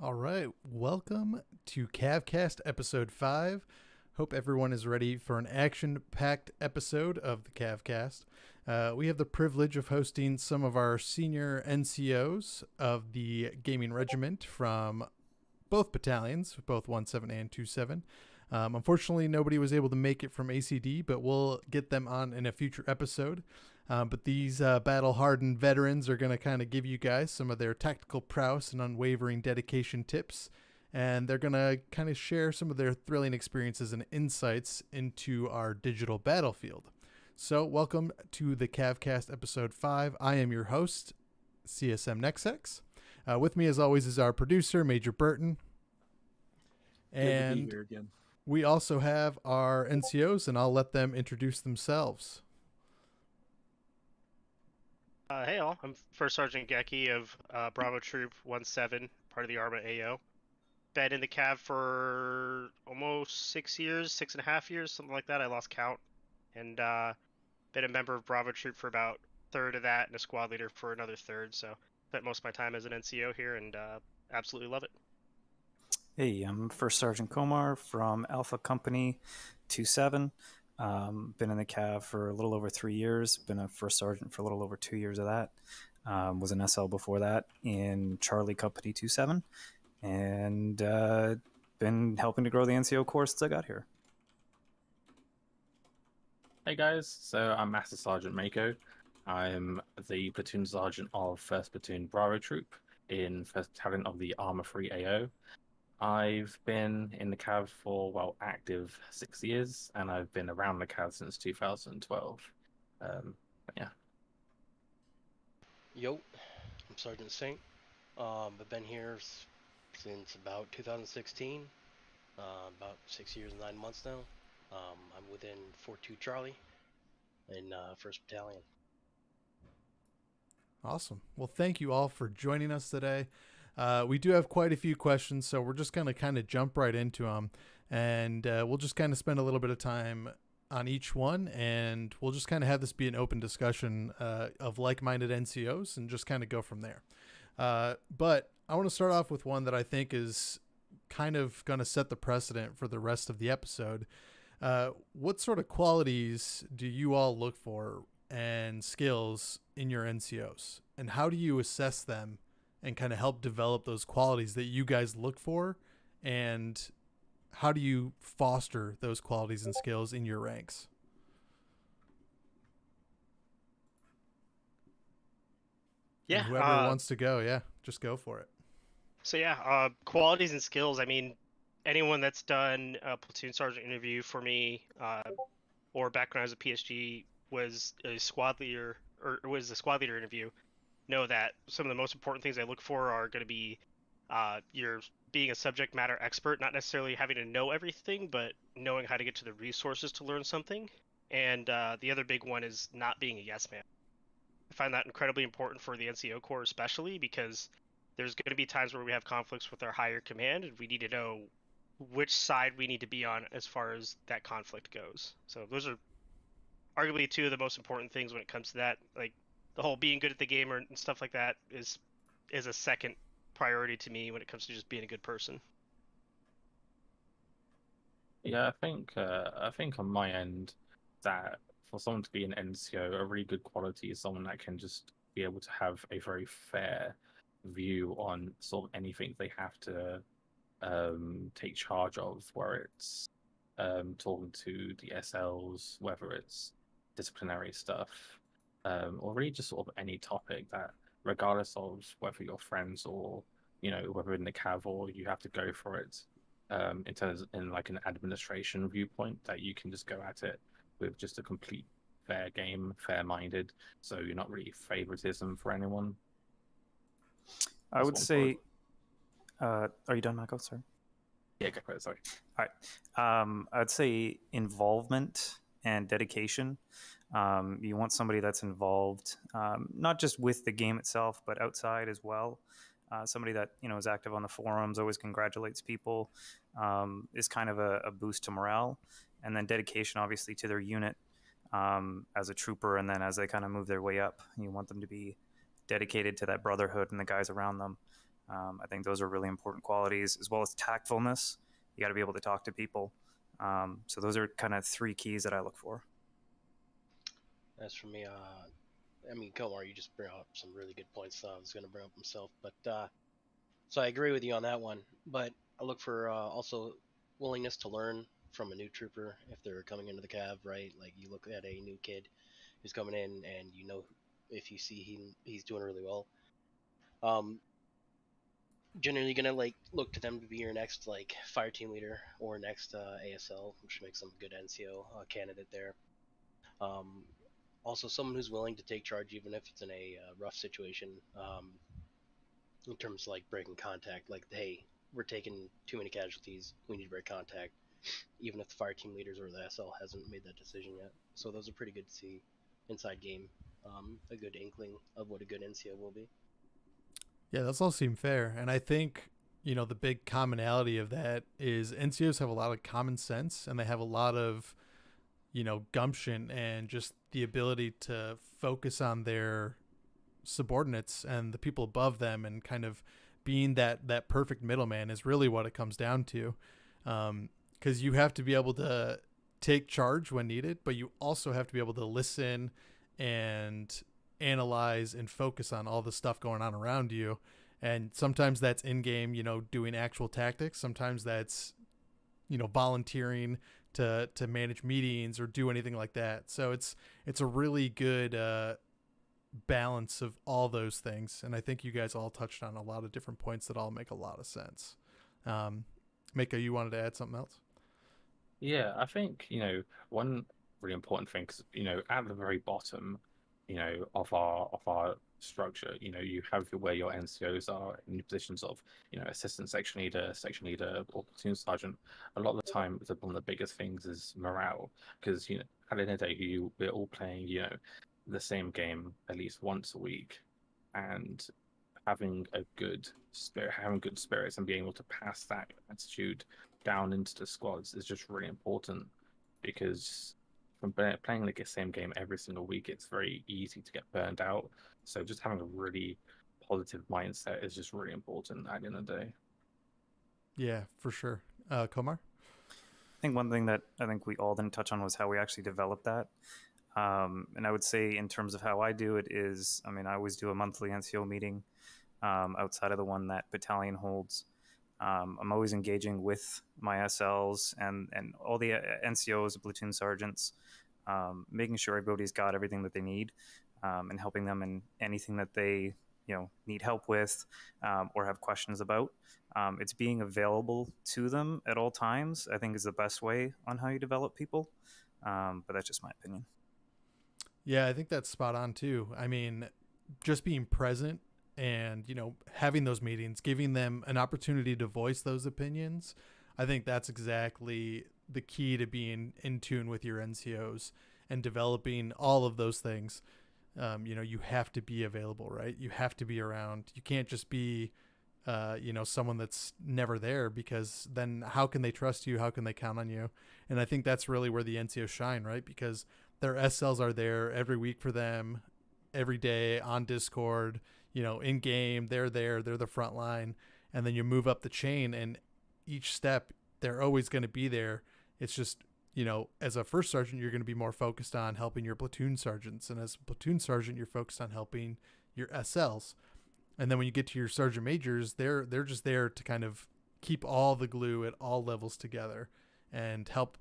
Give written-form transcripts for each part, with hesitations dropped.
All right, welcome to Cav Cast episode 5. Hope everyone is ready for an action-packed episode of the Cav Cast. We have the privilege of hosting some of our senior NCOs of the Gaming Regiment from both battalions, both 17 and 27. Unfortunately, nobody was able to make it from ACD, but we'll get them on in a future episode. But these battle-hardened veterans are going to kind of give you guys some of their tactical prowess and unwavering dedication tips. And they're going to kind of share some of their thrilling experiences and insights into our digital battlefield. So welcome to the CavCast episode 5. I am your host, CSM Nexex. With me, as always, is our producer, Major Burton. And good to be here again. We also have our NCOs, and I'll let them introduce themselves. Hey all, I'm First Sergeant Gecki of Bravo Troop 17, part of the ARMA AO. Been in the Cav for almost 6 years, 6.5 years, something like that. I lost count. And been a member of Bravo Troop for about a third of that and a squad leader for another third. So spent most of my time as an NCO here and absolutely love it. Hey, I'm First Sergeant Komar from Alpha Company 27. Been in the Cav for a little over 3 years. Been a First Sergeant for a little over 2 years of that. Was an SL before that in Charlie Company 27. And been helping to grow the NCO Corps since I got here. Hey guys, so I'm Master Sergeant Mako. I'm the Platoon Sergeant of 1st Platoon Bravo Troop in 1st Battalion of the Armour 3 AO. I've been in the Cav for, active 6 years, and I've been around the Cav since 2012. Yeah. Yo, I'm Sergeant Saint. I've been here since about 2016, about 6 years and 9 months now. I'm within 4-2 Charlie in 1st Battalion. Awesome. Well, thank you all for joining us today. We do have quite a few questions, so we're just going to kind of jump right into them. And we'll just kind of spend a little bit of time on each one, and we'll just kind of have this be an open discussion of like-minded NCOs and just kind of go from there. But I want to start off with one that I think is kind of going to set the precedent for the rest of the episode. What sort of qualities do you all look for and skills in your NCOs? And how do you assess them and kind of help develop those qualities that you guys look for? And how do you foster those qualities and skills in your ranks? Yeah. And whoever wants to go, just go for it. So qualities and skills. I mean, anyone that's done a platoon sergeant interview for me, or back when I was a PSG, was a squad leader interview, know that some of the most important things I look for are going to be you're being a subject matter expert, not necessarily having to know everything, but knowing how to get to the resources to learn something. And the other big one is not being a yes man. I find that incredibly important for the NCO Corps, especially because there's going to be times where we have conflicts with our higher command, and we need to know which side we need to be on as far as that conflict goes. So those are arguably two of the most important things when it comes to that. Like, the whole being good at the game and stuff like that is a second priority to me when it comes to just being a good person. Yeah, I think on my end that for someone to be an NCO, a really good quality is someone that can just be able to have a very fair view on sort of anything they have to take charge of, where it's talking to the SLs, whether it's disciplinary stuff, or really just sort of any topic that, regardless of whether you're friends or, whether in the Cav or you have to go for it, in like an administration viewpoint, that you can just go at it with just a complete fair game, fair-minded, so you're not really favoritism for anyone. I would say, are you done, Michael? Sorry. Yeah, go for it, sorry. All right. I'd say involvement and dedication. You want somebody that's involved, not just with the game itself, but outside as well. Somebody that is active on the forums, always congratulates people, is kind of a boost to morale, and then dedication, obviously, to their unit as a trooper, and then as they kind of move their way up, you want them to be dedicated to that brotherhood and the guys around them. I think those are really important qualities, as well as tactfulness. You got to be able to talk to people. So those are kind of 3 keys that I look for. As for me, I mean, Komar, you just bring up some really good points. I was going to bring up myself, but so I agree with you on that one. But I look for also willingness to learn from a new trooper if they're coming into the Cav, right? Like you look at a new kid who's coming in, and you know if you see he's doing really well. Generally gonna like look to them to be your next like fire team leader or next ASL, which makes them a good NCO candidate there. Also, someone who's willing to take charge even if it's in a rough situation. In terms of like breaking contact, like hey, we're taking too many casualties, we need to break contact, even if the fire team leaders or the SL hasn't made that decision yet. So those are pretty good to see inside game. A good inkling of what a good NCO will be. Yeah, those all seem fair. And I think, the big commonality of that is NCOs have a lot of common sense and they have a lot of, gumption and just the ability to focus on their subordinates and the people above them, and kind of being that perfect middleman is really what it comes down to. Because you have to be able to take charge when needed, but you also have to be able to listen and analyze and focus on all the stuff going on around you. And sometimes that's in game, doing actual tactics. Sometimes that's, volunteering to manage meetings or do anything like that. So it's a really good balance of all those things. And I think you guys all touched on a lot of different points that all make a lot of sense. Mika, you wanted to add something else? Yeah, I think, one really important thing, because, at the very bottom, of our structure, you have where your NCOs are in your positions of, assistant section leader, or platoon sergeant. A lot of the time, one of the biggest things is morale, because, at the end of the day, we're all playing, the same game at least once a week, and having good spirits and being able to pass that attitude down into the squads is just really important, because from playing like the same game every single week, it's very easy to get burned out. So just having a really positive mindset is just really important at the end of the day. Yeah, for sure. Komar? I think one thing that I think we all didn't touch on was how we actually developed that. And I would say in terms of how I do it is, I always do a monthly NCO meeting outside of the one that battalion holds. I'm always engaging with my SLs and all the NCOs, platoon sergeants, making sure everybody's got everything that they need, and helping them in anything that they need help with, or have questions about. It's being available to them at all times, I think, is the best way on how you develop people. But that's just my opinion. Yeah, I think that's spot on too. Just being present and, having those meetings, giving them an opportunity to voice those opinions. I think that's exactly the key to being in tune with your NCOs and developing all of those things. You have to be available, right? You have to be around. You can't just be, someone that's never there, because then how can they trust you? How can they count on you? And I think that's really where the NCOs shine, right? Because their SLs are there every week for them, every day on Discord, in game, they're there, they're the front line. And then you move up the chain, and each step, they're always going to be there. It's just, as a first sergeant, you're going to be more focused on helping your platoon sergeants. And as a platoon sergeant, you're focused on helping your SLs. And then when you get to your sergeant majors, they're just there to kind of keep all the glue at all levels together and help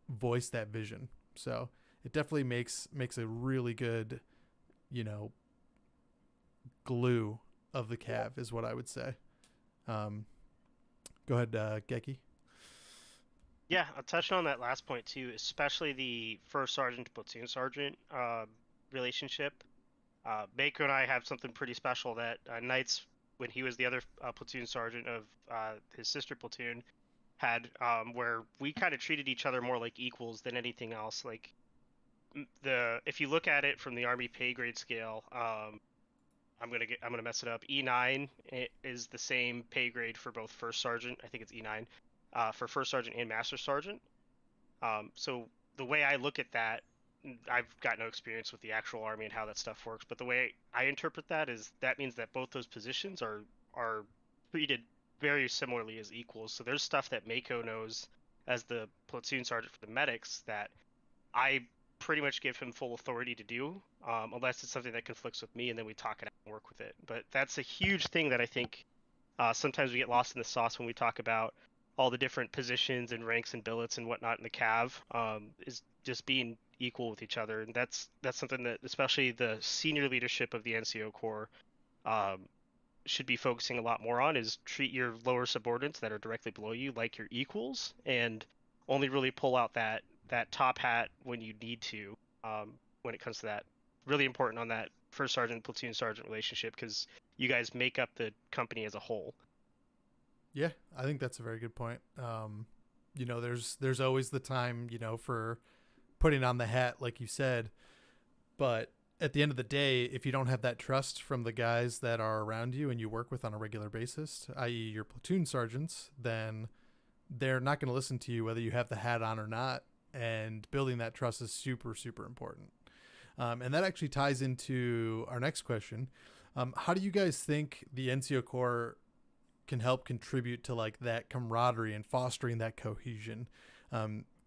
voice that vision. So it definitely makes a really good, glue of the Cav is what I would say. Go ahead, Geki. Yeah, I'll touch on that last point too, especially the first sergeant to platoon sergeant relationship. Baker and I have something pretty special that Knights, when he was the other platoon sergeant of his sister platoon, had, where we kind of treated each other more like equals than anything else. Like if you look at it from the Army pay grade scale, I'm gonna mess it up. E9 is the same pay grade for both first sergeant. I think it's E9 for first sergeant and master sergeant. So the way I look at that, I've got no experience with the actual Army and how that stuff works, but the way I interpret that is that means that both those positions are treated very similarly as equals. So there's stuff that Mako knows as the platoon sergeant for the medics that I pretty much give him full authority to do, unless it's something that conflicts with me, and then we talk it out and work with it. But that's a huge thing that I think sometimes we get lost in the sauce when we talk about all the different positions and ranks and billets and whatnot in the Cav, is just being equal with each other. And that's something that especially the senior leadership of the NCO Corps should be focusing a lot more on, is treat your lower subordinates that are directly below you like your equals, and only really pull out that top hat when you need to, when it comes to that. Really important on that first sergeant platoon sergeant relationship, because you guys make up the company as a whole. Yeah, I think that's a very good point. You know, there's always the time, you know, for putting on the hat, like you said, but at the end of the day, if you don't have that trust from the guys that are around you and you work with on a regular basis, i.e. your platoon sergeants, then they're not going to listen to you whether you have the hat on or not. And building that trust is super, super important. And that actually ties into our next question. How do you guys think the NCO Corps can help contribute to like that camaraderie and fostering that cohesion?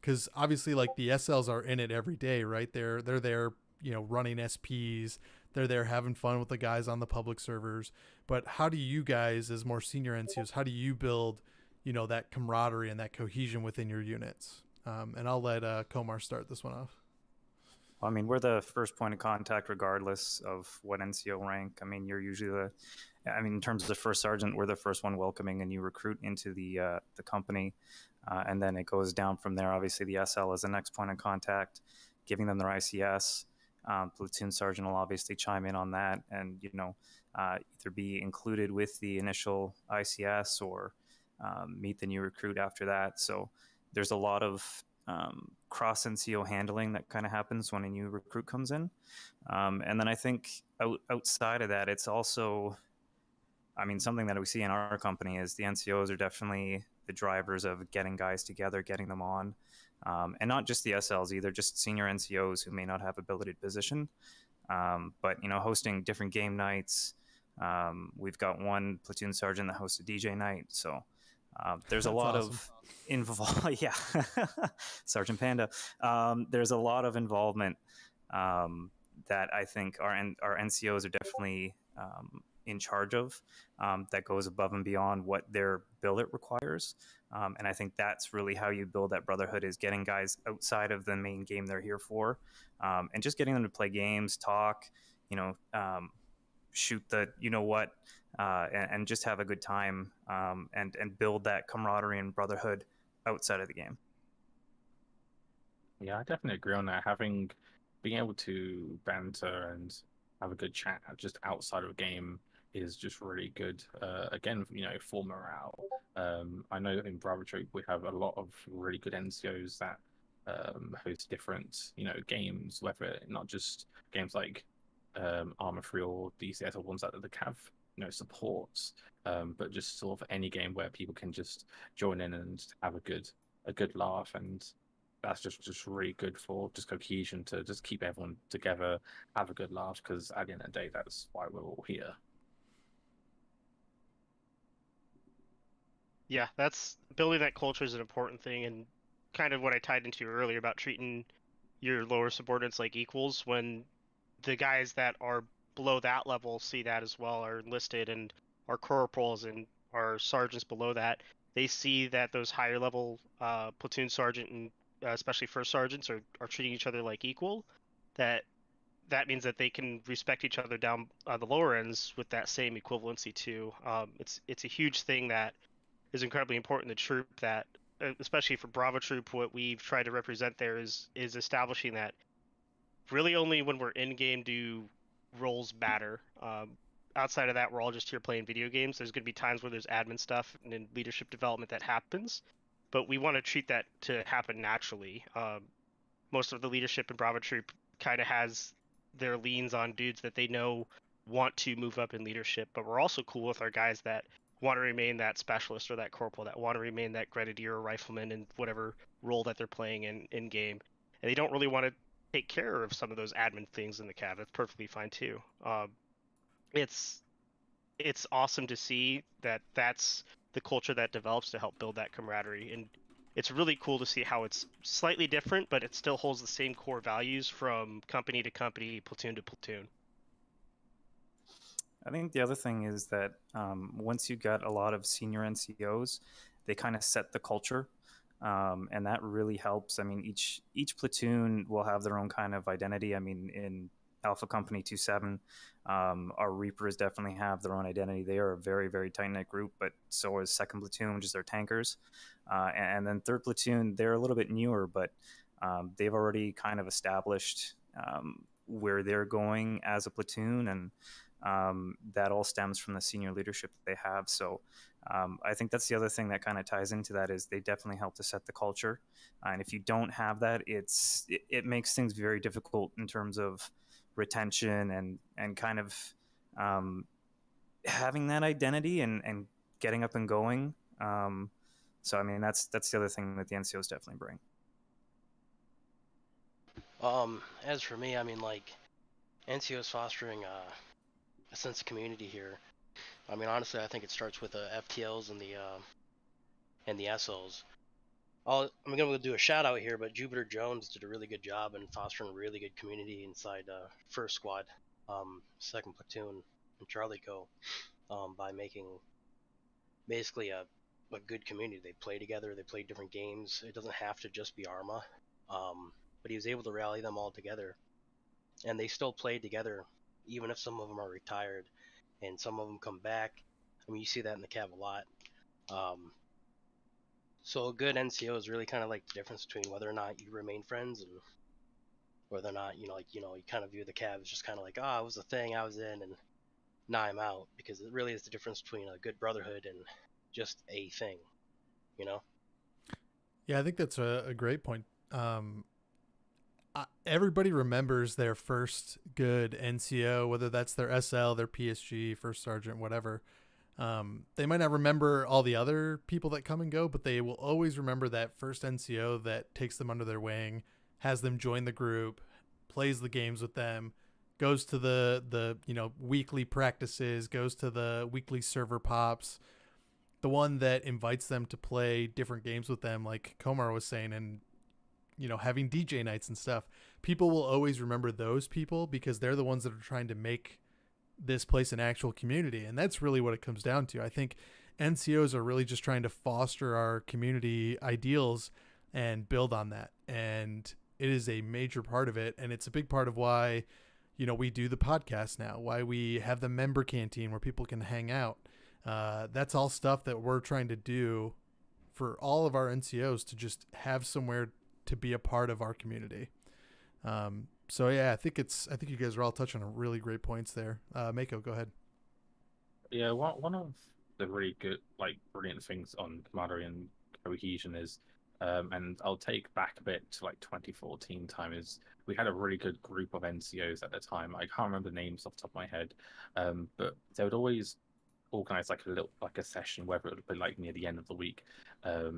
Because obviously, like, the SLs are in it every day, right? They're there, you know, running SPs. They're there having fun with the guys on the public servers. But how do you guys, as more senior NCOs, how do you build, you know, that camaraderie and that cohesion within your units? And I'll let Komar start this one off. Well, I mean, we're the first point of contact regardless of what NCO rank. I mean, you're usually in terms of the first sergeant, we're the first one welcoming a new recruit into the company. And then it goes down from there. Obviously, the SL is the next point of contact, giving them their ICS. Platoon sergeant will obviously chime in on that and, you know, either be included with the initial ICS or meet the new recruit after that. So there's a lot of cross NCO handling that kind of happens when a new recruit comes in. And then I think outside of that, it's also, I mean, something that we see in our company is the NCOs are definitely the drivers of getting guys together, getting them on. And not just the SLs either, just senior NCOs who may not have a billeted position. But, you know, hosting different game nights. We've got one platoon sergeant that hosts a DJ night. So there's a lot awesome. of involvement. Yeah. Sergeant Panda. There's a lot of involvement that I think our NCOs are definitely in charge of, that goes above and beyond what their billet requires. And I think that's really how you build that brotherhood, is getting guys outside of the main game they're here for, and just getting them to play games, talk, you know, shoot the, you know what, and just have a good time, and build that camaraderie and brotherhood outside of the game. Yeah, I definitely agree on that. Being able to banter and have a good chat just outside of a game is just really good. Again, you know, for morale. I know in Bravo Troop we have a lot of really good NCOs that host different, you know, games, whether not just games like Arma 3 or DCS or ones that the Cav, you know, supports, but just sort of any game where people can just join in and have a good laugh, and that's just really good for just cohesion, to just keep everyone together, have a good laugh, because at the end of the day, that's why we're all here. Yeah, that's building that culture is an important thing, and kind of what I tied into earlier about treating your lower subordinates like equals. When the guys that are below that level see that as well, are enlisted, and our corporals and our sergeants below that, they see that those higher level platoon sergeant and especially first sergeants are treating each other like equal. That means that they can respect each other down the lower ends with that same equivalency too. It's a huge thing that is incredibly important in the troop, that especially for Bravo Troop, what we've tried to represent there is establishing that really only when we're in game do roles matter. Outside of that, we're all just here playing video games. There's going to be times where there's admin stuff and then leadership development that happens, but we want to treat that to happen naturally. Most of the leadership in Bravo Troop kind of has their leans on dudes that they know want to move up in leadership, but we're also cool with our guys that want to remain that specialist or that corporal, that want to remain that grenadier or rifleman in whatever role that they're playing in game. And they don't really want to take care of some of those admin things in the Cav. That's perfectly fine too. It's it's awesome to see that that's the culture that develops to help build that camaraderie. And it's really cool to see how it's slightly different, but it still holds the same core values from company to company, platoon to platoon. I think the other thing is that once you got a lot of senior NCOs, they kind of set the culture, and that really helps. I mean, each platoon will have their own kind of identity. I mean, in Alpha Company 27, our Reapers definitely have their own identity. They are a very, very tight-knit group, but so is Second Platoon, which is their tankers. And then Third Platoon, they're a little bit newer, but they've already kind of established where they're going as a platoon, and that all stems from the senior leadership that they have. So I think that's the other thing that kind of ties into that, is they definitely help to set the culture. And if you don't have that, it makes things very difficult in terms of retention and kind of having that identity and getting up and going. So I mean, that's the other thing that the NCOs definitely bring. As for me, I mean, like, NCOs fostering a sense of community here. I mean, honestly, I think it starts with the FTLs and the SOs. I'm going to do a shout out here, but Jupiter Jones did a really good job in fostering a really good community inside First Squad, Second Platoon, and Charlie Co. By making basically a good community. They play together, they play different games. It doesn't have to just be Arma, but he was able to rally them all together, and they still play together, even if some of them are retired, and some of them come back. I mean, you see that in the Cav a lot. So a good NCO is really kind of like the difference between whether or not you remain friends and whether or not, you kind of view the Cav as just kind of like, it was a thing I was in and now I'm out, because it really is the difference between a good brotherhood and just a thing, you know? Yeah, I think that's a great point. Everybody remembers their first good NCO, whether that's their SL, their PSG, first sergeant, whatever. They might not remember all the other people that come and go, but they will always remember that first NCO that takes them under their wing, has them join the group, plays the games with them, goes to the weekly practices, goes to the weekly server pops, the one that invites them to play different games with them, like Komar was saying, and having DJ nights and stuff. People will always remember those people because they're the ones that are trying to make this place an actual community. And that's really what it comes down to. I think NCOs are really just trying to foster our community ideals and build on that. And it is a major part of it. And it's a big part of why, we do the podcast now, why we have the member canteen where people can hang out. That's all stuff that we're trying to do for all of our NCOs to just have somewhere to be a part of our community. So yeah, I think you guys are all touching on really great points there. Mako, go ahead. Yeah, one of the really good, brilliant things on camaraderie and cohesion is, and I'll take back a bit to 2014 time, is we had a really good group of NCOs at the time. I can't remember the names off the top of my head, but they would always organize a session, whether it would be near the end of the week,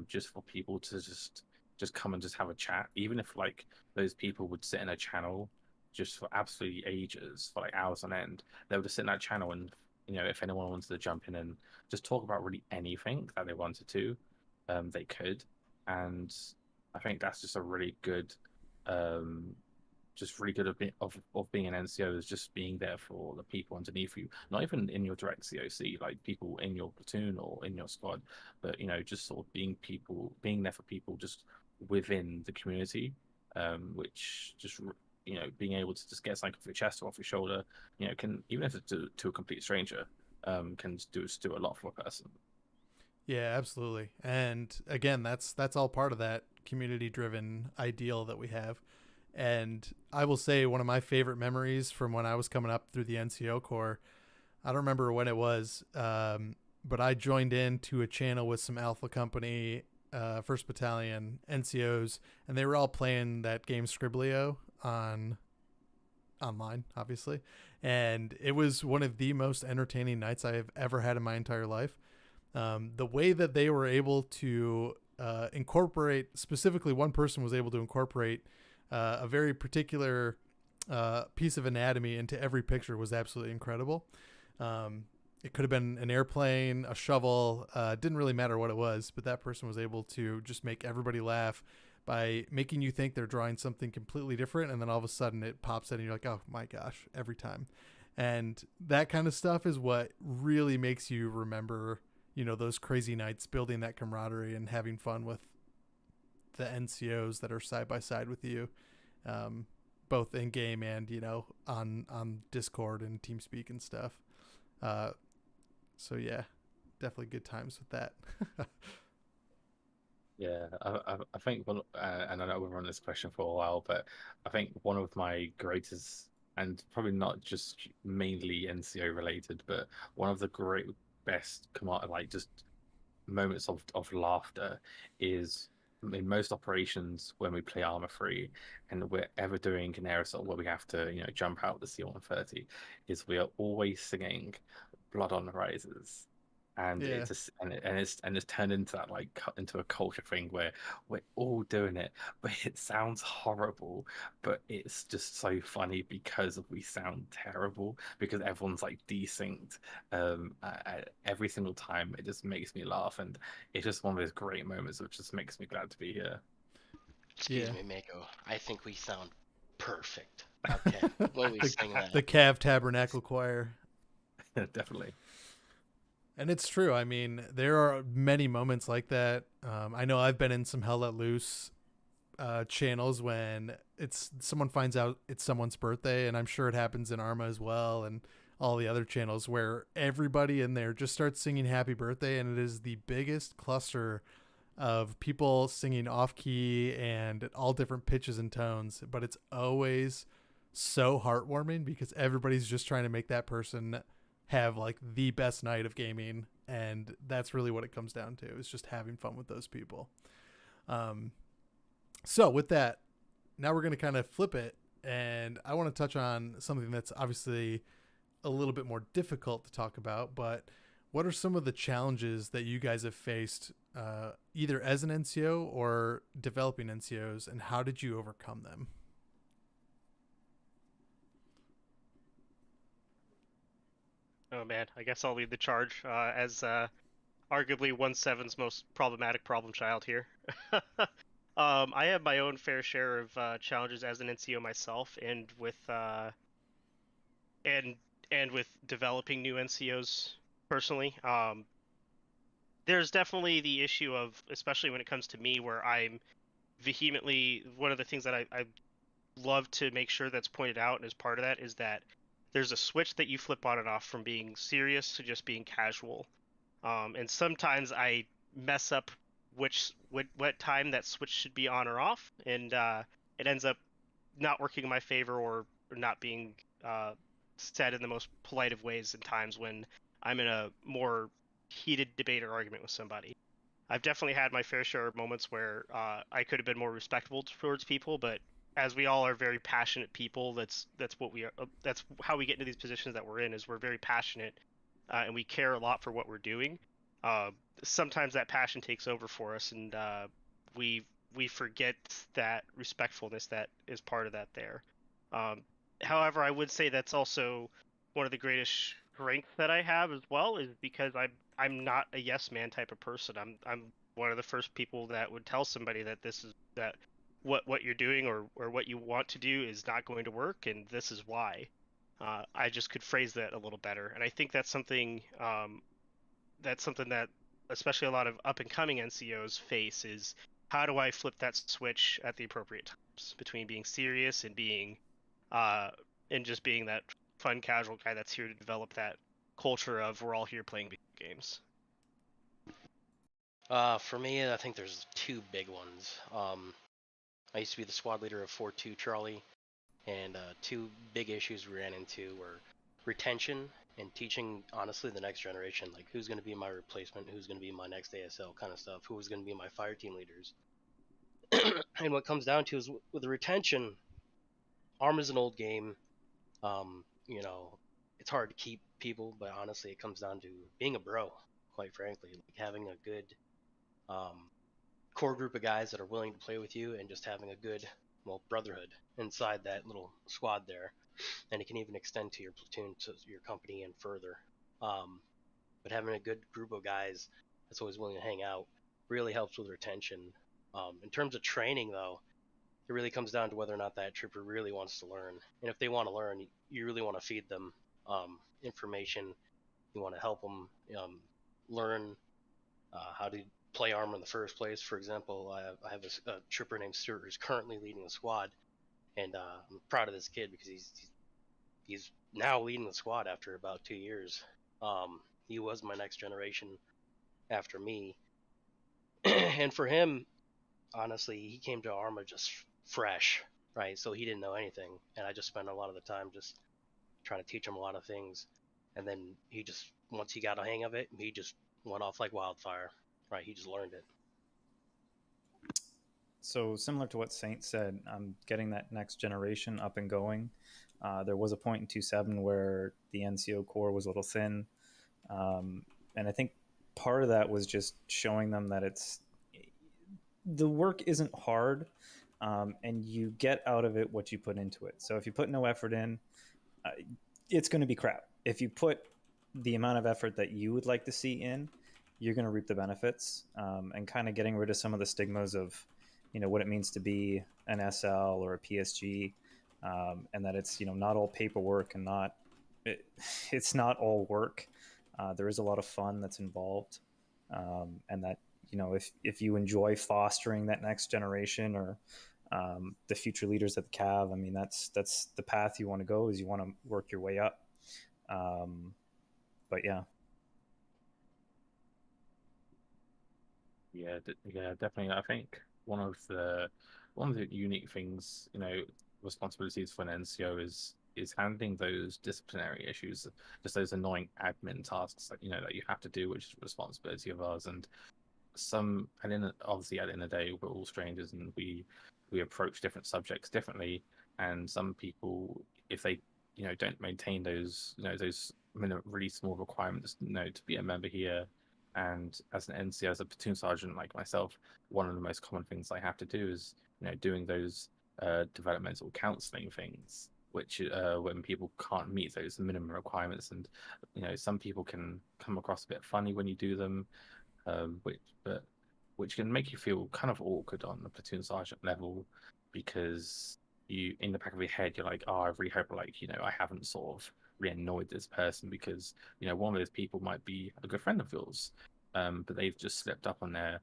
just for people to just come and just have a chat, even if those people would sit in a channel just for absolutely ages, for hours on end. They would just sit in that channel, and if anyone wanted to jump in and just talk about really anything that they wanted to, they could. And I think that's just a really good of being an NCO, is just being there for the people underneath you, not even in your direct COC, people in your platoon or in your squad, but just sort of being there for people just within the community, which just being able to just get something off your chest or off your shoulder, can, even if it's to a complete stranger, can do a lot for a person. Yeah, absolutely. And again, that's all part of that community driven ideal that we have. And I will say one of my favorite memories from when I was coming up through the NCO Corps, I don't remember when it was, but I joined into a channel with some Alpha Company, 1st Battalion NCOs, and they were all playing that game Scriblio online, obviously. And it was one of the most entertaining nights I have ever had in my entire life. The way that they were able to incorporate, specifically one person was able to incorporate a very particular piece of anatomy into every picture, was absolutely incredible. it could have been an airplane, a shovel. Didn't really matter what it was, but that person was able to just make everybody laugh by making you think they're drawing something completely different, and then all of a sudden it pops in and you're like, oh my gosh, every time. And that kind of stuff is what really makes you remember, those crazy nights, building that camaraderie and having fun with the NCOs that are side by side with you, both in game and on Discord and TeamSpeak and stuff. So yeah, definitely good times with that. Yeah, I think one, and I know we've run this question for a while, but I think one of my greatest, and probably not just mainly NCO related, but one of the best command, like just moments of laughter is in most operations when we play Armor Free and we're ever doing an air assault where we have to, jump out the C-130, is we are always singing Blood on the Rises. And Yeah. it's turned into that, like, into a culture thing where we're all doing it, but it sounds horrible, but it's just so funny because we sound terrible, because everyone's like desynced every single time. It just makes me laugh, and it's just one of those great moments which just makes me glad to be here. Excuse Yeah. me, Mako. I think we sound perfect. Okay, when we sing that. The Cav Tabernacle Choir. Definitely. And it's true. I mean, there are many moments like that. I know I've been in some Hell Let Loose channels when someone finds out it's someone's birthday, and I'm sure it happens in Arma as well, and all the other channels where everybody in there just starts singing Happy Birthday, and it is the biggest cluster of people singing off key and at all different pitches and tones. But it's always so heartwarming because everybody's just trying to make that person have like the best night of gaming, and that's really what it comes down to, is just having fun with those people. So with that, now we're going to kind of flip it, and I want to touch on something that's obviously a little bit more difficult to talk about, but what are some of the challenges that you guys have faced either as an NCO or developing NCOs, and how did you overcome them? Oh man, I guess I'll lead the charge as arguably 1-7's most problematic problem child here. I have my own fair share of challenges as an NCO myself, and with with developing new NCOs personally. There's definitely the issue of, especially when it comes to me, where I'm vehemently, one of the things that I love to make sure that's pointed out and as part of that is that there's a switch that you flip on and off from being serious to just being casual. And sometimes I mess up what time that switch should be on or off, and it ends up not working in my favor, or not being said in the most polite of ways in times when I'm in a more heated debate or argument with somebody. I've definitely had my fair share of moments where I could have been more respectful towards people, but as we all are very passionate people, that's what we are. That's how we get into these positions that we're in. Is we're very passionate, and we care a lot for what we're doing. Sometimes that passion takes over for us, and we forget that respectfulness that is part of that there. However, I would say that's also one of the greatest strengths that I have as well, is because I'm not a yes man type of person. I'm one of the first people that would tell somebody that what you're doing or what you want to do is not going to work, and this is why. I just could phrase that a little better, and I think that's something that especially a lot of up and coming NCOs face, is how do I flip that switch at the appropriate times between being serious and being and just being that fun casual guy that's here to develop that culture of we're all here playing video games. For me, I think there's two big ones. I used to be the squad leader of 4-2 Charlie, and two big issues we ran into were retention and teaching, honestly, the next generation, like who's going to be my replacement, who's going to be my next ASL kind of stuff, who's going to be my fire team leaders. And what comes down to is with the retention, Arma's an old game. It's hard to keep people, but honestly, it comes down to being a bro, quite frankly, like having a good core group of guys that are willing to play with you, and just having a good, brotherhood inside that little squad there. And it can even extend to your platoon, to your company, and further. but having a good group of guys that's always willing to hang out really helps with retention. In terms of training, though, it really comes down to whether or not that trooper really wants to learn. And if they want to learn, you really want to feed them information. You want to help them learn how to play armor in the first place. For example, I have a trooper named Stuart who's currently leading the squad, and I'm proud of this kid because he's now leading the squad after about 2 years. He was my next generation after me, and for him, honestly, he came to Arma just fresh, right? So he didn't know anything, and I just spent a lot of the time just trying to teach him a lot of things. And then he just, once he got a hang of it, he just went off like wildfire, right? He just learned it. So similar to what Saint said, I'm getting that next generation up and going. There was a point in 2.7 where the NCO core was a little thin, and I think part of that was just showing them that the work isn't hard, and you get out of it what you put into it. So if you put no effort in, it's going to be crap. If you put the amount of effort that you would like to see in, you're going to reap the benefits, and kind of getting rid of some of the stigmas of, what it means to be an SL or a PSG, and that it's, not all paperwork and it's not all work. There is a lot of fun that's involved, and that, if you enjoy fostering that next generation or the future leaders at the Cav, I mean, that's the path you want to go, is you want to work your way up. But yeah. Yeah, definitely. I think one of the unique things, responsibilities for an NCO is handling those disciplinary issues, just those annoying admin tasks that that you have to do, which is a responsibility of ours. And obviously at the end of the day, we're all strangers, and we approach different subjects differently. And some people, if they don't maintain those those really small requirements, to be a member here. And as an NCO, as a platoon sergeant like myself, one of the most common things I have to do is doing those developmental counseling things, which when people can't meet those minimum requirements. And some people can come across a bit funny when you do them, which can make you feel kind of awkward on the platoon sergeant level, because you, in the back of your head, you're like, oh, I really hope I haven't sort of really annoyed this person, because one of those people might be a good friend of yours, but they've just slipped up on their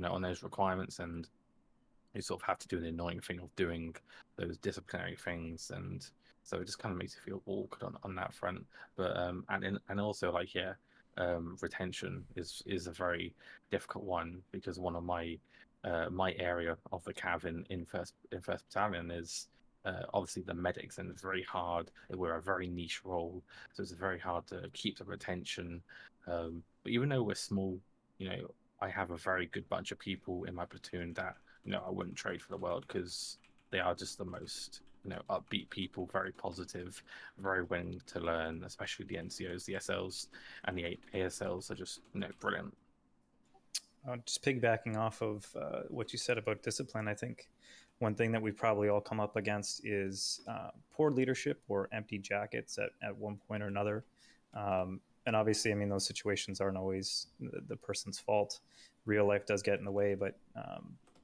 on those requirements, and you sort of have to do the annoying thing of doing those disciplinary things. And so it just kind of makes you feel awkward on that front. But and also, retention is a very difficult one, because one of my area of the Cav in first battalion is obviously the medics, and it's very hard. We're a very niche role, so it's very hard to keep the retention. But even though we're small, I have a very good bunch of people in my platoon that I wouldn't trade for the world, because they are just the most upbeat people, very positive, very willing to learn, especially the NCOs, the SLs, and the ASLs are just brilliant. Just piggybacking off of what you said about discipline, I think one thing that we've probably all come up against is poor leadership or empty jackets at one point or another. And obviously, I mean, those situations aren't always the person's fault. Real life does get in the way, but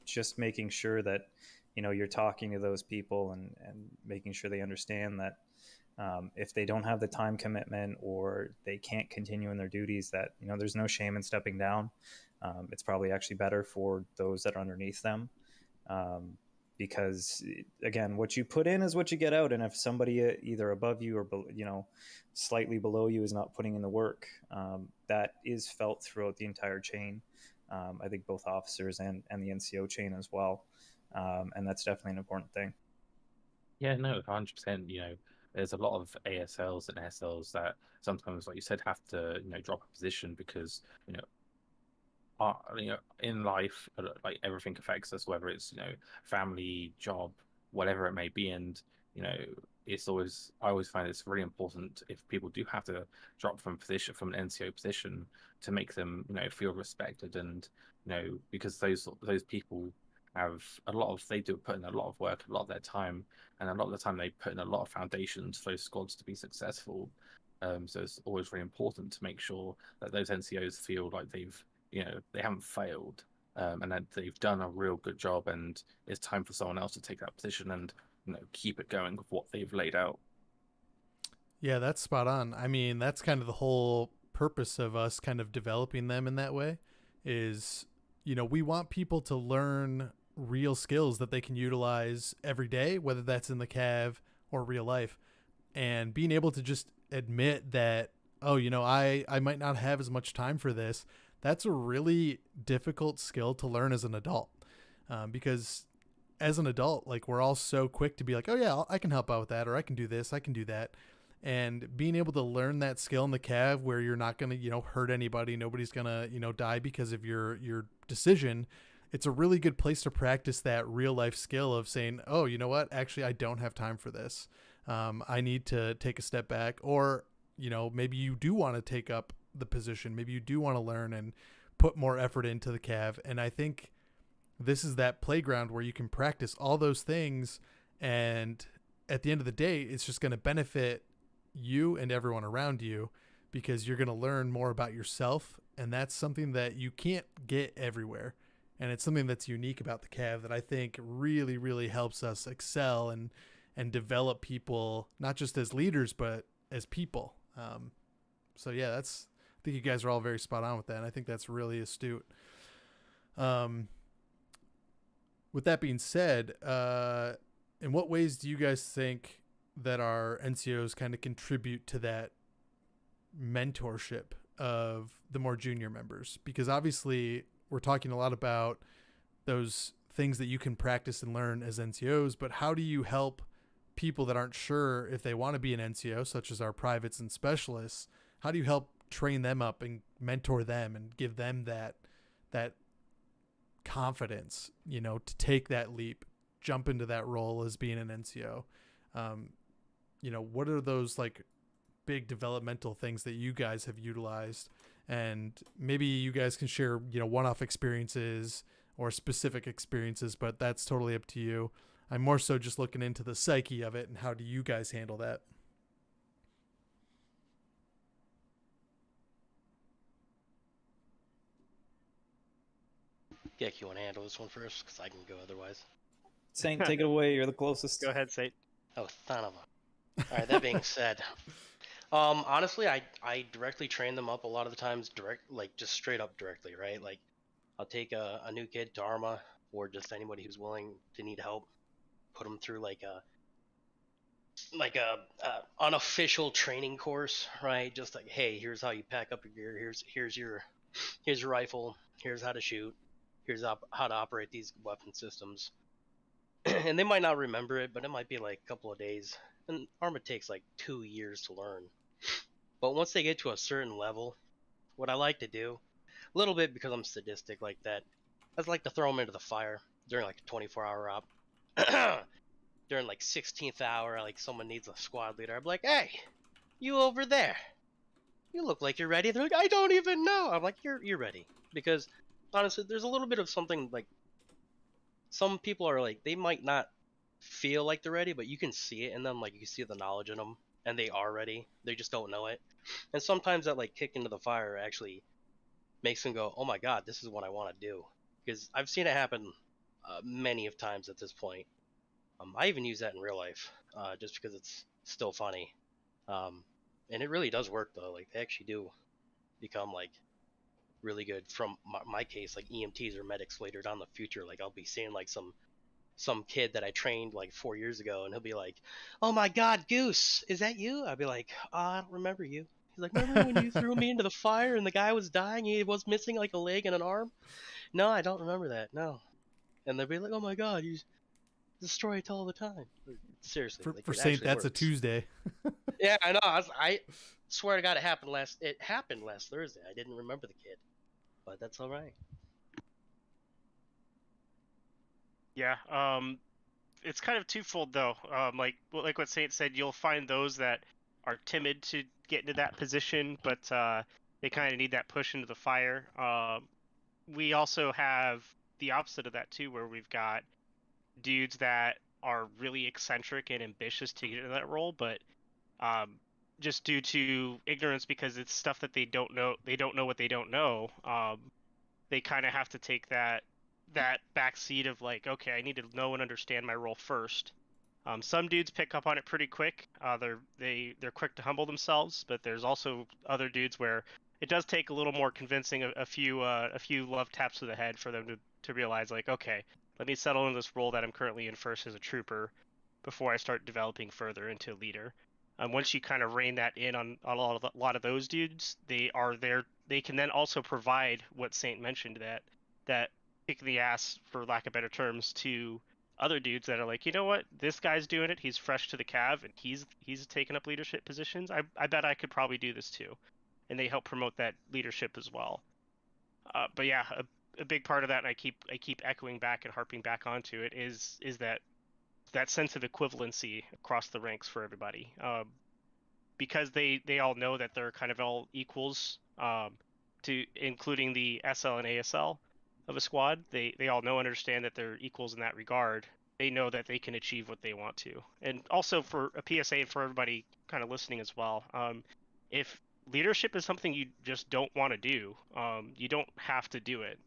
just making sure that you're talking to those people and making sure they understand that if they don't have the time commitment or they can't continue in their duties, that there's no shame in stepping down. It's probably actually better for those that are underneath them, because again, what you put in is what you get out. And if somebody either above you or slightly below you is not putting in the work, that is felt throughout the entire chain. I think both officers and the NCO chain as well. And that's definitely an important thing. Yeah, no, 100%. There's a lot of ASLs and SLs that sometimes, like you said, have to drop a position because in life, like, everything affects us, whether it's family, job, whatever it may be. And I always find it's really important, if people do have to drop from an NCO position, to make them feel respected. And because those people have they do put in a lot of work, a lot of their time, and a lot of the time they put in a lot of foundations for those squads to be successful. So it's always very important to make sure that those NCOs feel like they haven't failed, and that they've done a real good job, and it's time for someone else to take that position and keep it going with what they've laid out. Yeah, that's spot on. I mean, that's kind of the whole purpose of us kind of developing them in that way is, we want people to learn real skills that they can utilize every day, whether that's in the Cav or real life. And being able to just admit that, oh, I might not have as much time for this. That's a really difficult skill to learn as an adult. Because as an adult, like, we're all so quick to be like, oh yeah, I can help out with that, or I can do this, I can do that. And being able to learn that skill in the Cav where you're not going to, hurt anybody, nobody's going to, die because of your decision. It's a really good place to practice that real life skill of saying, oh, you know what? Actually, I don't have time for this. I need to take a step back, or, maybe you do want to take up the position. Maybe you do want to learn and put more effort into the Cav. And I think this is that playground where you can practice all those things. And at the end of the day, it's just going to benefit you and everyone around you because you're going to learn more about yourself. And that's something that you can't get everywhere. And it's something that's unique about the Cav that I think really, really helps us excel and develop people, not just as leaders, but as people. So yeah, I think you guys are all very spot on with that. And I think that's really astute. With that being said, in what ways do you guys think that our NCOs kind of contribute to that mentorship of the more junior members? Because obviously we're talking a lot about those things that you can practice and learn as NCOs, but how do you help people that aren't sure if they want to be an NCO, such as our privates and specialists? How do you help train them up and mentor them and give them that confidence, to take that leap, jump into that role as being an NCO? What are those like big developmental things that you guys have utilized? And maybe you guys can share, one-off experiences or specific experiences, but that's totally up to you. I'm more so just looking into the psyche of it and how do you guys handle that? Gek, you want to handle this one first? Because I can go otherwise. Saint, take it away. You're the closest. Go ahead, Saint. Oh, son of a... Alright, that being said, honestly, I directly train them up a lot of the times, just straight up directly, right? Like, I'll take a new kid to Arma, or just anybody who's willing to need help, put them through like a unofficial training course, right? Just like, hey, here's how you pack up your gear, here's your rifle, here's how to shoot, here's how to operate these weapon systems. And they might not remember it, but it might be like a couple of days. And Arma takes like 2 years to learn. But once they get to a certain level, what I like to do, a little bit because I'm sadistic like that, I like to throw them into the fire during like a 24-hour op. During like 16th hour, like someone needs a squad leader, I'm like, hey, you over there, you look like you're ready. They're like, I don't even know. I'm like, you're ready. Because honestly, there's a little bit of something like, some people are like, they might not feel like they're ready, but you can see it in them. Like, you can see the knowledge in them, and they are ready. They just don't know it. And sometimes that like kick into the fire actually makes them go, oh my god, this is what I want to do. Because I've seen it happen many of times at this point. I even use that in real life, just because it's still funny. And it really does work though. Like, they actually do become like really good. From my case, like EMTs or medics later down the future, like I'll be seeing like some kid that I trained like 4 years ago, and he'll be like, oh my god, Goose, is that you? I'll be like, I don't remember you. He's like, remember when you threw me into the fire and the guy was dying, he was missing like a leg and an arm? No, I don't remember that, no. And they'll be like, oh my god, you the story I tell all the time. Seriously, For Saint, that's works. A Tuesday. Yeah, I know. I swear to God, it happened last Thursday. I didn't remember the kid, but that's all right. Yeah, it's kind of twofold though. Like what Saint said, you'll find those that are timid to get into that position, but they kind of need that push into the fire. We also have the opposite of that too, where we've got dudes that are really eccentric and ambitious to get into that role, but just due to ignorance, because it's stuff that they don't know. They don't know what they don't know. They kind of have to take that back seat of like, okay, I need to know and understand my role first. Some dudes pick up on it pretty quick. They're quick to humble themselves, but there's also other dudes where it does take a little more convincing, a few love taps to the head for them to realize like, okay, let me settle in this role that I'm currently in first as a trooper before I start developing further into a leader. Once you kind of rein that in on a lot of those dudes, they are there. They can then also provide what Saint mentioned, that kick in the ass, for lack of better terms, to other dudes that are like, you know what, this guy's doing it. He's fresh to the Cav, and he's taken up leadership positions. I bet I could probably do this too, and they help promote that leadership as well. But yeah, a big part of that, and I keep echoing back and harping back onto it, is that sense of equivalency across the ranks for everybody. Because they all know that they're kind of all equals, to including the SL and ASL of a squad. They all know and understand that they're equals in that regard. They know that they can achieve what they want to. And also, for a PSA for everybody kind of listening as well, if leadership is something you just don't want to do, you don't have to do it.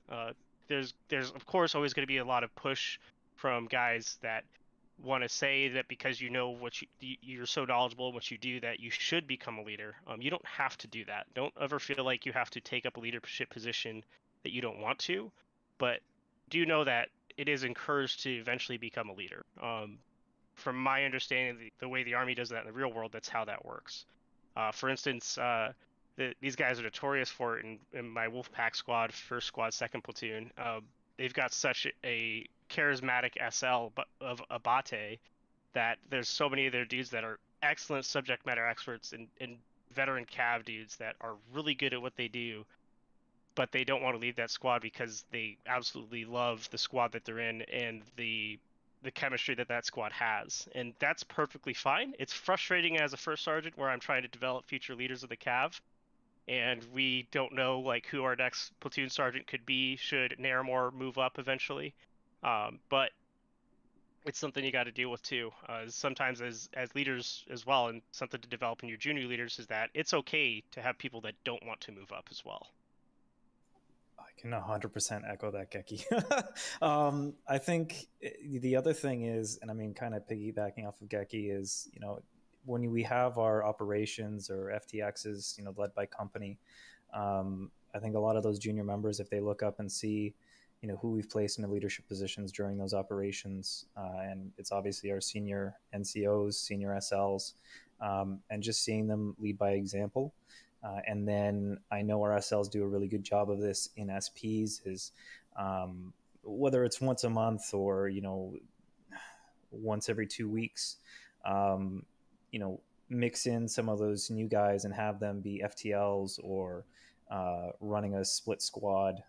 There's of course always going to be a lot of push from guys that want to say that because you know what you're so knowledgeable in what you do that you should become a leader. You don't have to do that. Don't ever feel like you have to take up a leadership position that you don't want to, but do know that it is encouraged to eventually become a leader. From my understanding, the way the Army does that in the real world, that's how that works. For instance, these guys are notorious for it in my Wolfpack squad, first squad, second platoon. They've got such a charismatic SL of Abate that there's so many of their dudes that are excellent subject matter experts and veteran Cav dudes that are really good at what they do, but they don't want to leave that squad because they absolutely love the squad that they're in and the chemistry that squad has. And that's perfectly fine. It's frustrating as a first sergeant where I'm trying to develop future leaders of the Cav, and we don't know like who our next platoon sergeant could be should Naramore move up eventually. But it's something you got to deal with too. Sometimes as leaders as well, and something to develop in your junior leaders, is that it's okay to have people that don't want to move up as well. I can 100% echo that, Geki. I think the other thing is, and I mean, kind of piggybacking off of Geki, is, you know, when we have our operations or FTXs, you know, led by company, I think a lot of those junior members, if they look up and see, you know, who we've placed in the leadership positions during those operations, and it's obviously our senior NCOs, senior SLs, and just seeing them lead by example. And then I know our SLs do a really good job of this in SPs, is whether it's once a month or, you know, once every 2 weeks, you know, mix in some of those new guys and have them be FTLs or running a split squad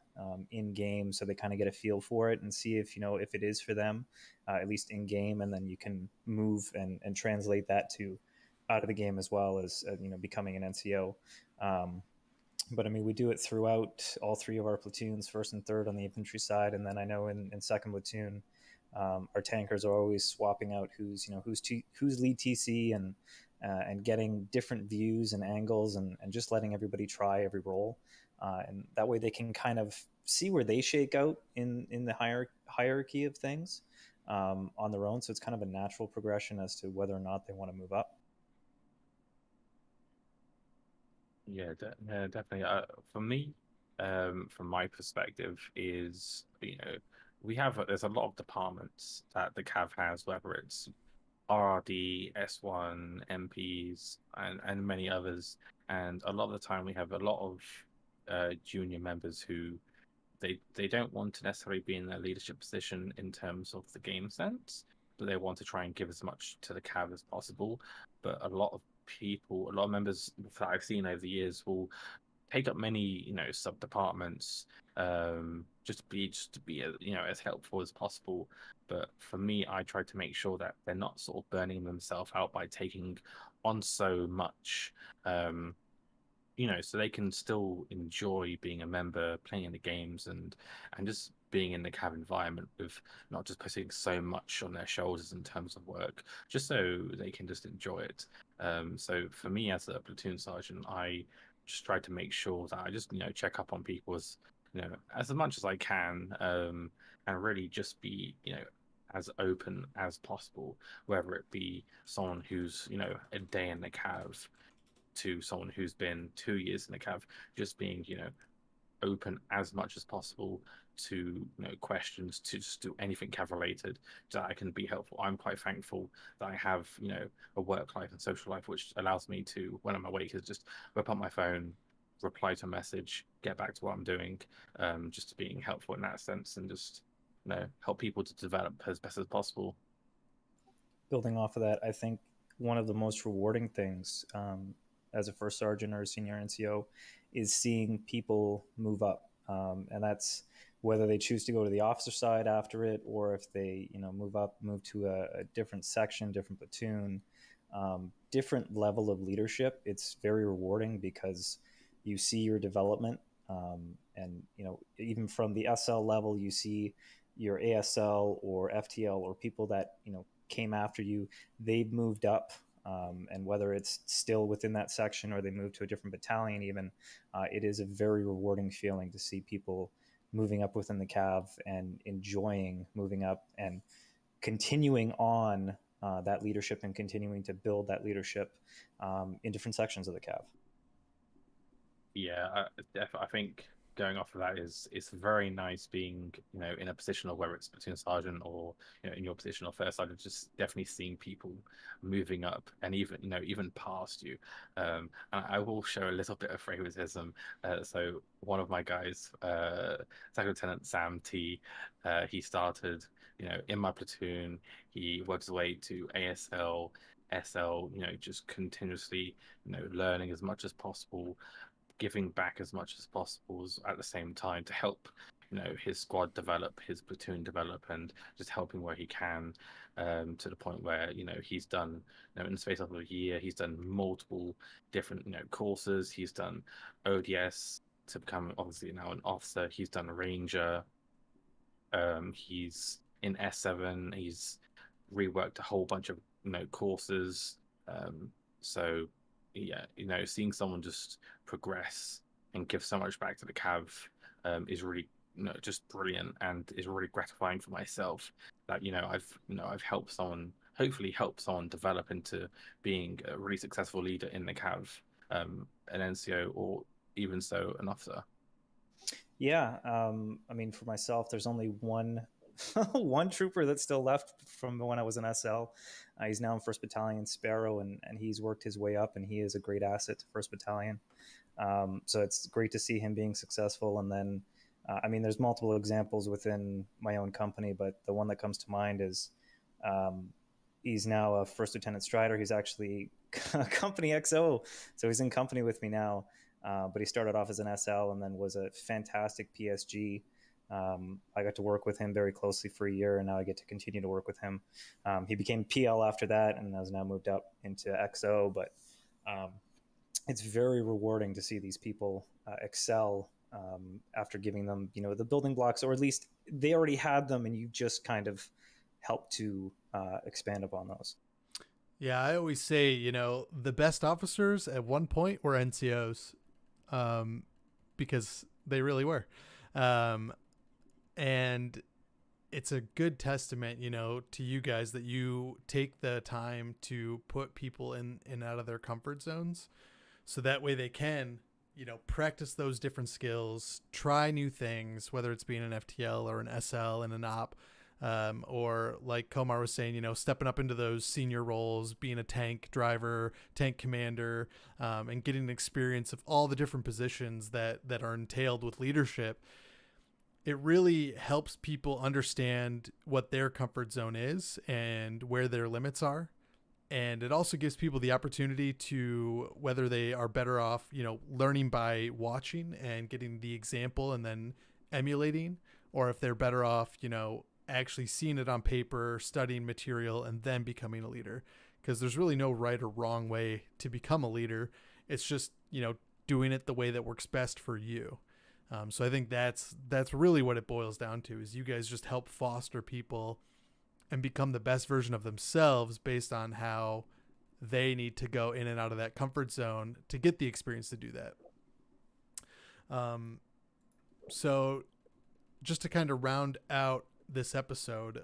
in game, so they kind of get a feel for it and see if, you know, if it is for them, at least in game, and then you can move and translate that to out of the game as well as you know, becoming an NCO. But I mean, we do it throughout all three of our platoons, first and third on the infantry side, and then I know in second platoon, our tankers are always swapping out who's lead TC, and getting different views and angles, and just letting everybody try every role, and that way they can kind of see where they shake out in the hierarchy of things on their own. So it's kind of a natural progression as to whether or not they want to move up. Yeah, definitely. For me, from my perspective, is, you know, there's a lot of departments that the Cav has, whether it's RRD, S1, MPs, and many others. And a lot of the time, we have a lot of junior members who they don't want to necessarily be in a leadership position in terms of the game sense, but they want to try and give as much to the Cav as possible. But a lot of members that I've seen over the years will take up many, you know, sub departments, just to be you know, as helpful as possible. But for me, I try to make sure that they're not sort of burning themselves out by taking on so much, you so they can still enjoy being a member, playing in the games, and just being in the Cav environment with not just putting so much on their shoulders in terms of work, just so they can just enjoy it. So for me as a platoon sergeant, I just try to make sure that I just check up on people as much as I can, and really just be as open as possible, whether it be someone who's a day in the Cav to someone who's been 2 years in the Cav, just being open as much as possible to questions, to just do anything Cav related that I can be helpful. I'm quite thankful that I have a work life and social life which allows me to, when I'm awake, is just whip up my phone, reply to a message, get back to what I'm doing, just being helpful in that sense, and just help people to develop as best as possible. Building off of that, I think one of the most rewarding things as a first sergeant or a senior NCO is seeing people move up, and that's whether they choose to go to the officer side after it, or if they move to a different section, different platoon, different level of leadership. It's very rewarding because you see your development, and even from the SL level, you see your ASL or FTL or people that came after you, they've moved up, and whether it's still within that section or they move to a different battalion even, it is a very rewarding feeling to see people moving up within the Cav and enjoying moving up and continuing on that leadership and continuing to build that leadership in different sections of the Cav. Yeah, I think going off of that is it's very nice being in a position of whether it's platoon sergeant or in your position of first sergeant, just definitely seeing people moving up and even past you. And I will show a little bit of favoritism. So one of my guys, Second Lieutenant Sam T, he started in my platoon. He worked his way to ASL, SL, just continuously learning as much as possible, giving back as much as possible at the same time to help his squad develop, his platoon develop, and just helping where he can, to the point where he's done in the space of a year, he's done multiple different courses. He's done ODS to become obviously now an officer. He's done Ranger. He's in S7. He's reworked a whole bunch of courses. So yeah, seeing someone just progress and give so much back to the Cav is really just brilliant, and is really gratifying for myself that I've helped someone, hopefully help someone develop into being a really successful leader in the Cav, an NCO, or even so an officer. Yeah, I mean, for myself, there's only one one trooper that's still left from when I was in SL. He's now in 1st Battalion Sparrow, and he's worked his way up, and he is a great asset to 1st Battalion. So it's great to see him being successful. And then, I mean, there's multiple examples within my own company, but the one that comes to mind is he's now a 1st Lieutenant Strider. He's actually a company XO, so he's in company with me now. But he started off as an SL and then was a fantastic PSG. I got to work with him very closely for a year, and now I get to continue to work with him. He became PL after that and has now moved up into XO, but it's very rewarding to see these people excel after giving them, the building blocks, or at least they already had them, and you just kind of help to expand upon those. Yeah, I always say, the best officers at one point were NCOs, because they really were. And it's a good testament, to you guys that you take the time to put people in and out of their comfort zones, so that way they can, practice those different skills, try new things, whether it's being an FTL or an SL and an OP, or like Komar was saying, stepping up into those senior roles, being a tank driver, tank commander, and getting an experience of all the different positions that are entailed with leadership. It really helps people understand what their comfort zone is and where their limits are. And it also gives people the opportunity to, whether they are better off, learning by watching and getting the example and then emulating, or if they're better off, actually seeing it on paper, studying material, and then becoming a leader. Because there's really no right or wrong way to become a leader. It's just, doing it the way that works best for you. So I think that's really what it boils down to, is you guys just help foster people and become the best version of themselves based on how they need to go in and out of that comfort zone to get the experience to do that. So just to kind of round out this episode,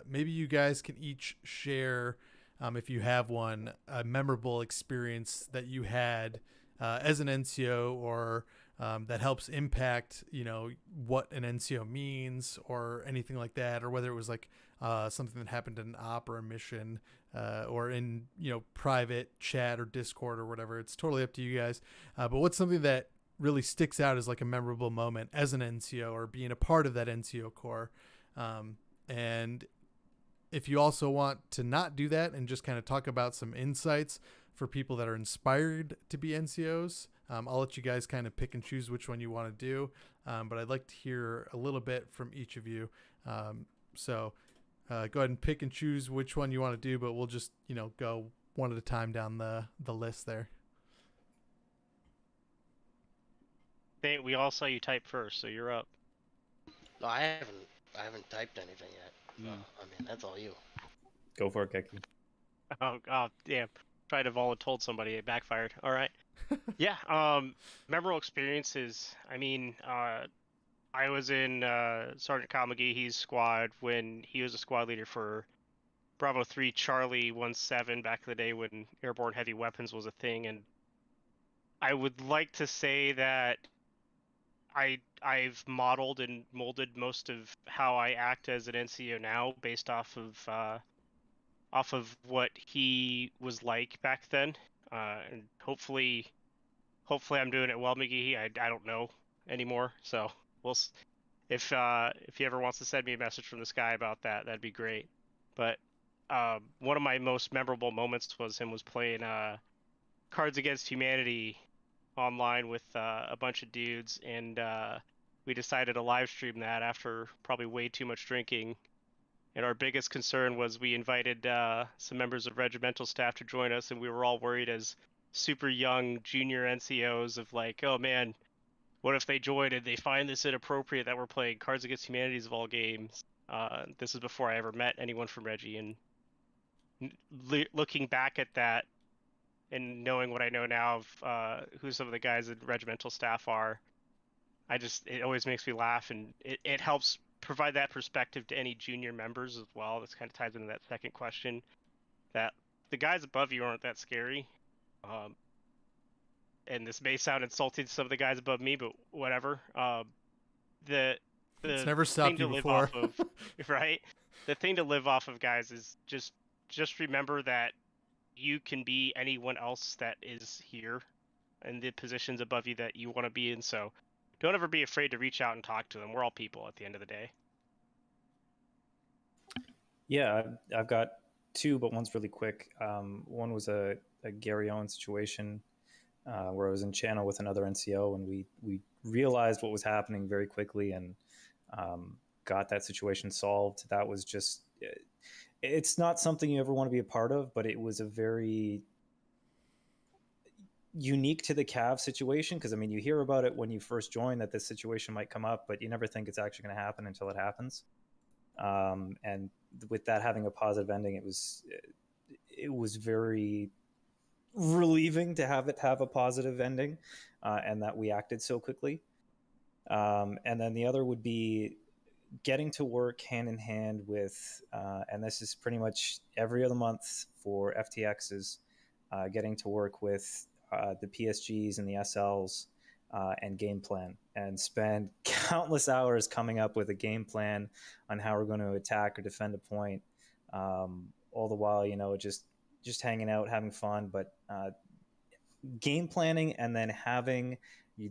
maybe you guys can each share, if you have one, a memorable experience that you had as an NCO, or that helps impact, what an NCO means or anything like that, or whether it was like something that happened in an op or a mission, or in, private chat or Discord or whatever. It's totally up to you guys. But what's something that really sticks out as like a memorable moment as an NCO or being a part of that NCO Corps? And if you also want to not do that and just kind of talk about some insights for people that are inspired to be NCOs, I'll let you guys kind of pick and choose which one you want to do. But I'd like to hear a little bit from each of you. So go ahead and pick and choose which one you want to do, but we'll just, go one at a time down the list there. We all saw you type first, so you're up. No, I haven't typed anything yet. That's all you. Go for it, Keki. Oh, damn. Tried to have told somebody, it backfired. All right. Yeah. Memorable experiences. I was in Sergeant Kyle McGee's squad when he was a squad leader for Bravo 3 Charlie 17 back in the day when airborne heavy weapons was a thing. And I would like to say that I've modeled and molded most of how I act as an NCO now based off of what he was like back then, and hopefully I'm doing it well, McGee. I don't know anymore, so if he ever wants to send me a message from this guy about that, that'd be great. But one of my most memorable moments was playing Cards Against Humanity online with a bunch of dudes, and we decided to live stream that after probably way too much drinking. And our biggest concern was we invited some members of regimental staff to join us, and we were all worried as super young junior NCOs of like, oh man, what if they join and they find this inappropriate that we're playing Cards Against Humanities of all games? This is before I ever met anyone from Reggie, and looking back at that and knowing what I know now of who some of the guys in regimental staff are, it always makes me laugh, and it helps provide that perspective to any junior members as well. This kind of ties into that second question, that the guys above you aren't that scary. And this may sound insulting to some of the guys above me, but whatever. It's never stopped you before. Right? The thing to live off of, guys, is just remember that you can be anyone else that is here and the positions above you that you want to be in. So don't ever be afraid to reach out and talk to them. We're all people at the end of the day. Yeah, I've got two, but one's really quick. One was a Gary Owen situation where I was in channel with another NCO, and we realized what was happening very quickly and got that situation solved. That was just, it's not something you ever want to be a part of, but it was a very unique to the Cav situation, because you hear about it when you first join that this situation might come up, but you never think it's actually going to happen until it happens. And with that having a positive ending, it was very relieving to have it have a positive ending, and that we acted so quickly. And then the other would be getting to work hand in hand with, and this is pretty much every other month for FTXs, getting to work with the PSGs and the SLs and game plan, and spend countless hours coming up with a game plan on how we're going to attack or defend a point, all the while, just hanging out, having fun, but game planning and then having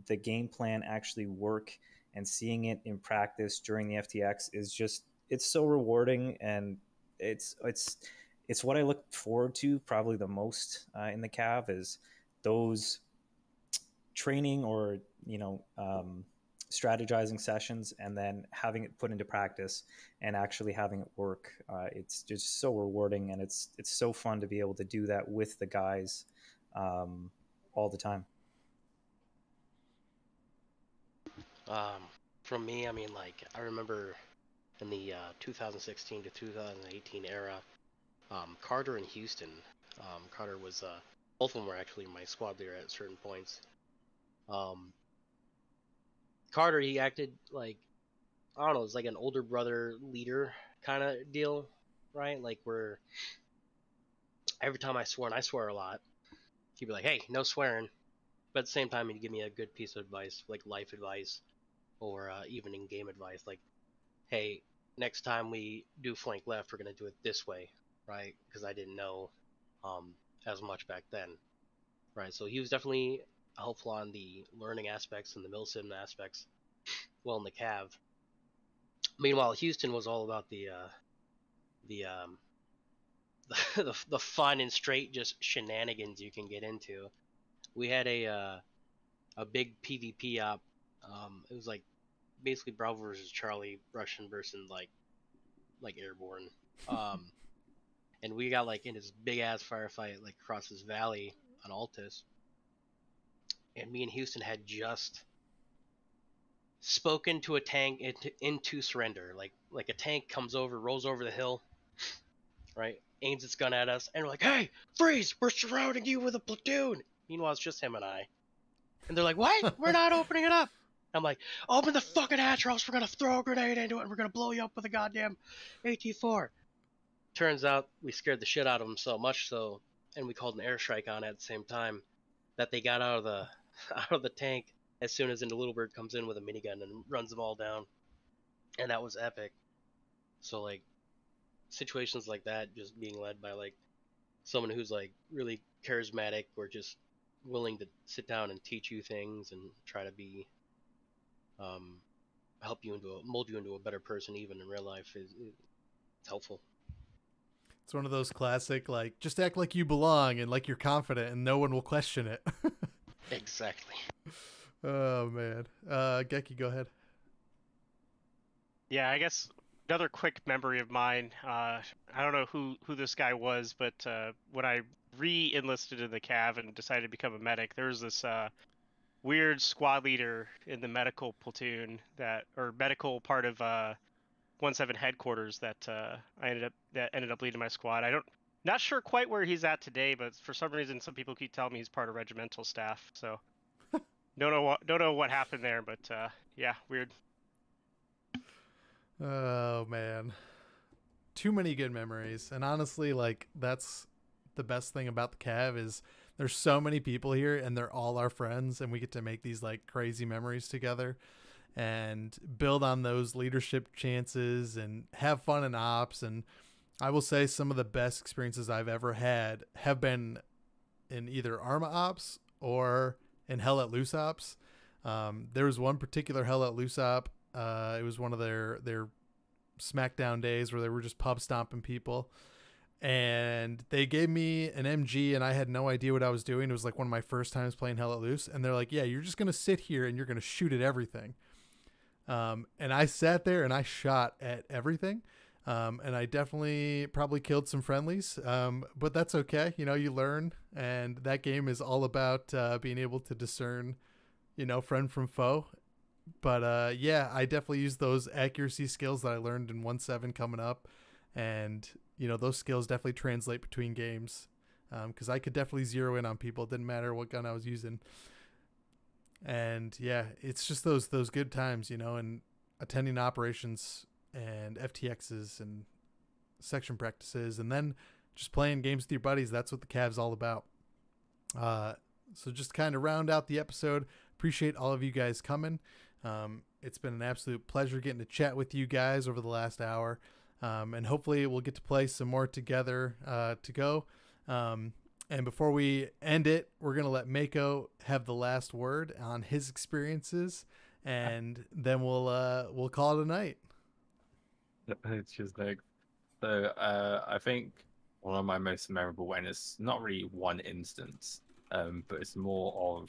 the game plan actually work and seeing it in practice during the FTX is just, it's so rewarding, and it's what I look forward to probably the most in the Cav, is those training or strategizing sessions, and then having it put into practice and actually having it work. It's just so rewarding, and it's so fun to be able to do that with the guys all the time. From me, I mean, like, I remember in the 2016 to 2018 era, Carter and Houston. Carter was, both of them were actually my squad leader at certain points. Carter, he acted like, I don't know, it's like an older brother leader kind of deal, right? Like, where every time I swore, and I swear a lot, he'd be like, hey, no swearing. But at the same time, he'd give me a good piece of advice, like life advice, or even in game advice, like, hey, next time we do flank left, we're going to do it this way, right? Because I didn't know as much back then, right? So he was definitely helpful on the learning aspects and the milsim aspects, well, in the Cav. Meanwhile, Houston was all about the the fun and straight just shenanigans you can get into. We had a big PvP op. It was like basically Bravo versus Charlie, Russian versus like Airborne. And we got like in this big ass firefight like across this valley on Altus. And me and Houston had just spoken to a tank into surrender. Like a tank comes over, rolls over the hill, right? Aims its gun at us, and we're like, "Hey, freeze! We're surrounding you with a platoon." Meanwhile, it's just him and I. And they're like, "What? We're not opening it up." I'm like, "Open the fucking hatch, or else we're gonna throw a grenade into it, and we're gonna blow you up with a goddamn AT-4." Turns out we scared the shit out of them so much so, and we called an airstrike on it at the same time, that they got out of the out of the tank as soon as the Little Bird comes in with a minigun and runs them all down, and that was epic. So like situations like that, just being led by like someone who's like really charismatic or just willing to sit down and teach you things and try to be help you mold you into a better person even in real life is it's helpful. It's one of those classic, like, just act like you belong and like you're confident and no one will question it. Exactly. Oh, man. Geki, go ahead. Yeah, I guess another quick memory of mine. I don't know who this guy was, but when I re-enlisted in the Cav and decided to become a medic, there was this weird squad leader in the medical platoon or medical part of 17 headquarters that ended up leading my squad. Not sure quite where he's at today, but for some reason, some people keep telling me he's part of regimental staff. So don't know what happened there, but yeah, weird. Oh, man. Too many good memories. And honestly, like, that's the best thing about the Cav is there's so many people here and they're all our friends and we get to make these like crazy memories together and build on those leadership chances and have fun in ops. And I will say some of the best experiences I've ever had have been in either Arma ops or in Hell at Loose ops. There was one particular Hell at Loose op. It was one of their SmackDown days where they were just pub stomping people. And they gave me an MG and I had no idea what I was doing. It was like one of my first times playing Hell at Loose. And they're like, yeah, you're just going to sit here and you're going to shoot at everything. And I sat there and I shot at everything. And I definitely probably killed some friendlies. But that's okay. You know, you learn. And that game is all about being able to discern, you know, friend from foe. But yeah, I definitely use those accuracy skills that I learned in 1.7 coming up. And, you know, those skills definitely translate between games because I could definitely zero in on people. It didn't matter what gun I was using. And, yeah, it's just those good times, you know, and attending operations and FTXs and section practices and then just playing games with your buddies. That's what the Cav's all about. So just kind of round out the episode. Appreciate all of you guys coming. It's been an absolute pleasure getting to chat with you guys over the last hour. And hopefully we'll get to play some more together to go. And before we end it, we're going to let Mako have the last word on his experiences, and then we'll call it a night. Cheers, Nick. So I think one of my most memorable, and it's not really one instance, but it's more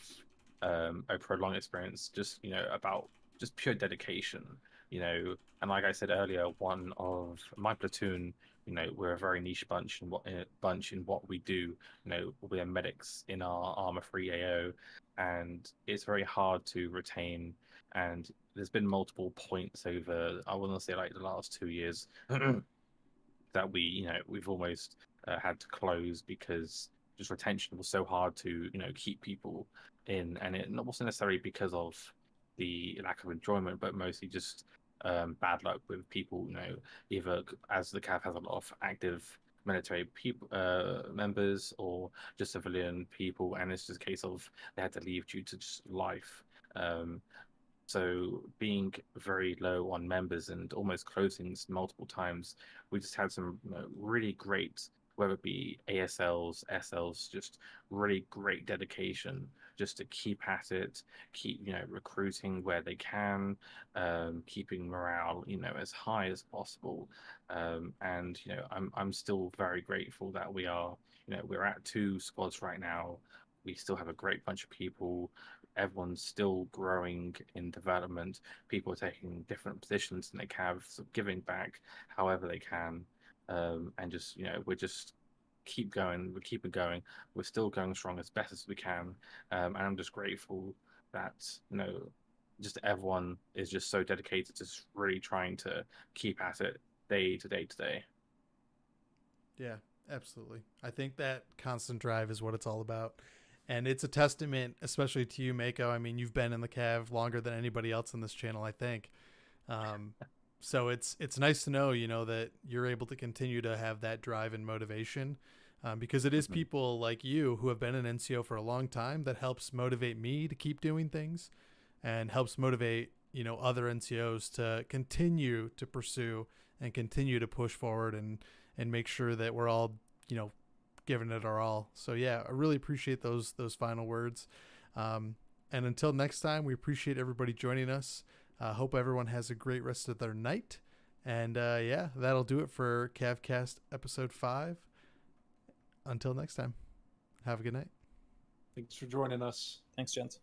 of a prolonged experience, just, you know, about just pure dedication, you know. And like I said earlier, one of my platoon, you know, we're a very niche bunch in what we do. You know, we're medics in our Armor 3 AO, and it's very hard to retain. And there's been multiple points over, I want to say like the last 2 years that we've almost had to close because just retention was so hard to keep people in, and it wasn't necessarily because of the lack of enjoyment, but mostly just bad luck with people. Either as the CAF has a lot of active military people members or just civilian people, and it's just a case of they had to leave due to just life. So being very low on members and almost closing multiple times, we just had some really great, whether it be ASLs, SLs, just really great dedication just to keep at it, keep recruiting where they can, keeping morale as high as possible, and I'm still very grateful that we're at 2 squads right now. We still have a great bunch of people. Everyone's still growing in development. People are taking different positions in the Cav, so giving back however they can, and just we're just keep going. We're keeping going. We're still going strong as best as we can, and I'm just grateful that just everyone is just so dedicated to just really trying to keep at it day to day to day. Yeah, absolutely. I think that constant drive is what it's all about. And it's a testament, especially to you, Mako. I mean, you've been in the Cav longer than anybody else on this channel, I think. So it's nice to know, that you're able to continue to have that drive and motivation, because it is people like you who have been an NCO for a long time that helps motivate me to keep doing things and helps motivate, other NCOs to continue to pursue and continue to push forward and make sure that we're all, giving it our all. So yeah, I really appreciate those final words. And until next time, we appreciate everybody joining us. Hope everyone has a great rest of their night. And yeah, that'll do it for Cav Cast episode 5. Until next time, have a good night. Thanks for joining us. Thanks, gents.